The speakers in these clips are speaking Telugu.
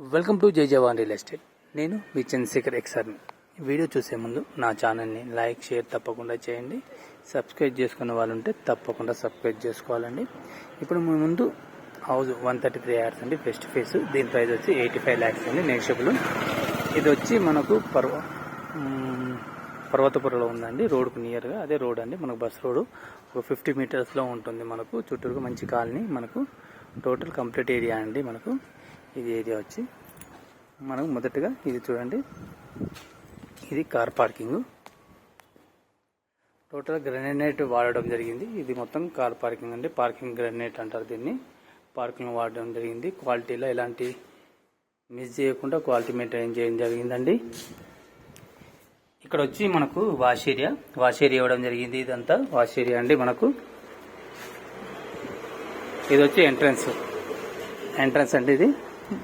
వెల్కమ్ టు జై జవాన్ రియల్ ఎస్టేట్. నేను మీ చంద్రశేఖర్ ఎక్స్ఆర్ని. వీడియో చూసే ముందు నా ఛానల్ని లైక్ షేర్ తప్పకుండా చేయండి. సబ్స్క్రైబ్ చేసుకున్న వాళ్ళు ఉంటే తప్పకుండా సబ్స్క్రైబ్ చేసుకోవాలండి. ఇప్పుడు మీ ముందు హౌస్ 133 యార్డ్స్ అండి, ఫస్ట్ ఫేస్. దీని ప్రైస్ వచ్చి 85 lakhs అండి, నెగిషియబుల్. ఇది వచ్చి మనకు పర్వతపురలో ఉందండి, రోడ్కు నియర్గా. అదే రోడ్ అండి, మనకు బస్ రోడ్ ఒక 50 meters ఉంటుంది. మనకు చుట్టూరుగా మంచి కాలనీ, మనకు టోటల్ కంప్లీట్ ఏరియా అండి. మనకు ఇది ఏరియా వచ్చి మనం మొదటగా ఇది చూడండి, ఇది కార్ పార్కింగ్. టోటల్ గ్రానైట్ వాడడం జరిగింది. ఇది మొత్తం కార్ పార్కింగ్ అండి, పార్కింగ్ గ్రానైట్ అంటారు దీన్ని. పార్కింగ్ వాడడం జరిగింది. క్వాలిటీలో ఎలాంటి మిస్ చేయకుండా క్వాలిటీ మెయింటైన్ చేయడం జరిగిందండి. ఇక్కడ వచ్చి మనకు వాష్ ఏరియా ఇవ్వడం జరిగింది. ఇదంతా వాష్ ఏరియా అండి. మనకు ఇది వచ్చి ఎంట్రన్స్ అండి. ఇది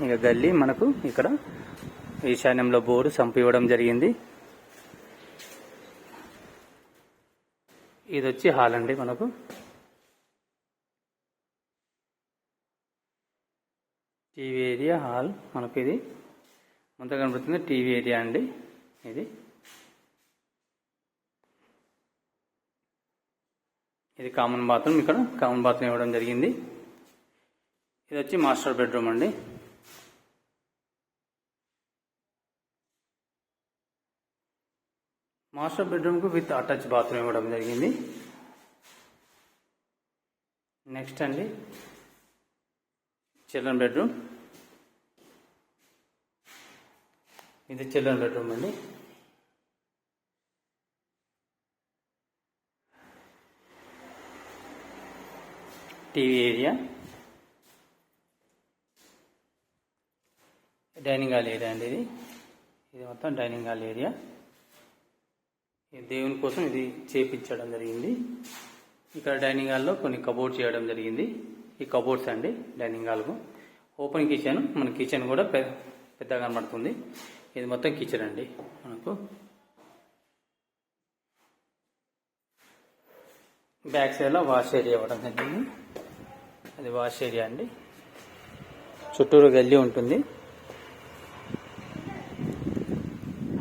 ఇక గల్లీ. మనకు ఇక్కడ ఈశాన్యంలో బోరు సంపు ఇవ్వడం జరిగింది. ఇది వచ్చి హాల్ అండి. మనకు టీవీ ఏరియా, హాల్. మనకు ఇది ముందు కనబడుతుంది టీవీ ఏరియా అండి. ఇది కామన్ బాత్రూమ్. ఇక్కడ కామన్ బాత్రూమ్ ఇవ్వడం జరిగింది. ఇది వచ్చి మాస్టర్ బెడ్రూమ్ అండి. మాస్టర్ బెడ్రూమ్కు విత్ అటాచ్ బాత్రూమ్ ఇవ్వడం జరిగింది. నెక్స్ట్ అండి, చిల్డ్రన్ బెడ్రూమ్. ఇది చిల్డ్రన్ బెడ్రూమ్ అండి. TV area, dining hall area అండి. ఇది మొత్తం డైనింగ్ హాల్ ఏరియా. దేవుని కోసం ఇది చేపించడం జరిగింది. ఇక్కడ డైనింగ్ హాల్లో కొన్ని కబోర్డ్స్ చేయడం జరిగింది. ఈ కబోర్డ్స్ అండి డైనింగ్ హాల్కు. ఓపెన్ కిచెన్, మన కిచెన్ కూడా పెద్దగా కనబడుతుంది. ఇది మొత్తం కిచెన్ అండి. మనకు బ్యాక్ సైడ్లో వాష్ ఏరియా ఇవ్వడం జరిగింది. అది వాష్ ఏరియా అండి. చుట్టూరు గల్లీ ఉంటుంది.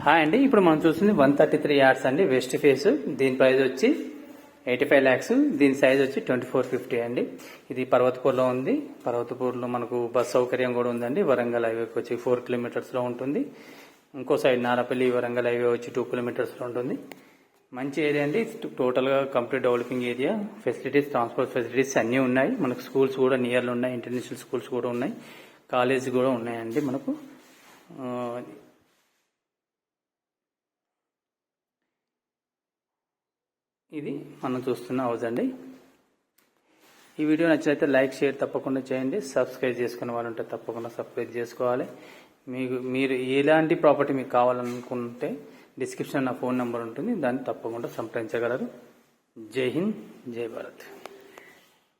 హాయ్ అండి, ఇప్పుడు మనం చూస్తుంది 133 yards అండి, వెస్ట్ ఫేస్. దీని ప్రైస్ వచ్చి 85 lakhs. దీని సైజ్ వచ్చి 2450 అండి. ఇది పర్వతపూర్లో ఉంది. పర్వతపూర్లో మనకు బస్ సౌకర్యం కూడా ఉందండి. వరంగల్ హైవేకి వచ్చి 4 kilometers ఉంటుంది. ఇంకో సైడ్ నారపల్లి వరంగల్ హైవే వచ్చి 2 kilometers ఉంటుంది. మంచి ఏరియా అండి. టోటల్గా complete developing area. Facilities, transport facilities అన్నీ ఉన్నాయి. మనకు స్కూల్స్ కూడా నియర్లో ఉన్నాయి. ఇంటర్నేషనల్ స్కూల్స్ కూడా ఉన్నాయి. కాలేజ్ కూడా ఉన్నాయండి. మనకు ఇది మనం చూస్తున్న హౌస్ అండి. ఈ వీడియో నచ్చినట్లయితే లైక్ షేర్ తప్పకుండా చేయండి. సబ్స్క్రైబ్ చేసుకునే వాళ్ళు ఉంటే తప్పకుండా సబ్స్క్రైబ్ చేసుకోవాలి. మీరు ఎలాంటి ప్రాపర్టీ మీకు కావాలనుకుంటే డిస్క్రిప్షన్ నా ఫోన్ నెంబర్ ఉంటుంది, దాన్ని తప్పకుండా సంప్రదించగలరు. జై హింద్, జై భారత్.